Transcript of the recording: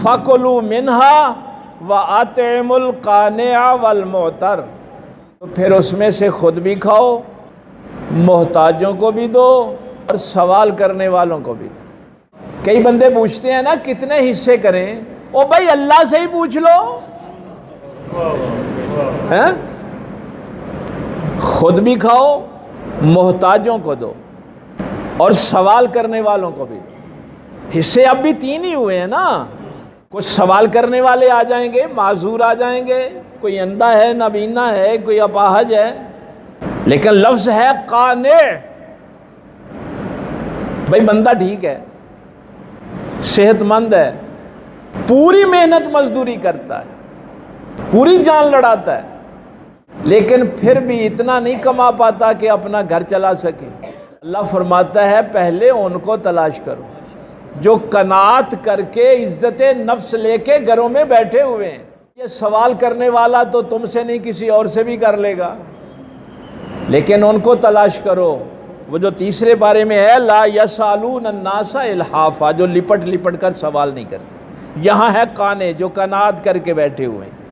فَكُلُوا مِنْهَا وَأَطْعِمُوا الْقَانِعَ وَالْمُعْتَرَ، تو پھر اس میں سے خود بھی کھاؤ، محتاجوں کو بھی دو اور سوال کرنے والوں کو بھی دو۔ کئی بندے پوچھتے ہیں نا کتنے حصے کریں، او بھائی اللہ سے ہی پوچھ لو، خود بھی کھاؤ، محتاجوں کو دو اور سوال کرنے والوں کو بھی دو۔ حصے اب بھی 3 ہی ہوئے ہیں نا، کچھ سوال کرنے والے آ جائیں گے، معذور آ جائیں گے، کوئی اندھا ہے، نابینا ہے، کوئی اپاہج ہے، لیکن لفظ ہے قانع۔ بھائی بندہ ٹھیک ہے، صحت مند ہے، پوری محنت مزدوری کرتا ہے، پوری جان لڑاتا ہے، لیکن پھر بھی اتنا نہیں کما پاتا کہ اپنا گھر چلا سکے۔ اللہ فرماتا ہے پہلے ان کو تلاش کرو جو قناعت کر کے عزت نفس لے کے گھروں میں بیٹھے ہوئے ہیں۔ یہ سوال کرنے والا تو تم سے نہیں کسی اور سے بھی کر لے گا، لیکن ان کو تلاش کرو۔ وہ جو تیسرے بارے میں ہے لا یسالون الناس الحافا، جو لپٹ لپٹ کر سوال نہیں کرتے۔ یہاں ہے قانع جو قناعت کر کے بیٹھے ہوئے ہیں۔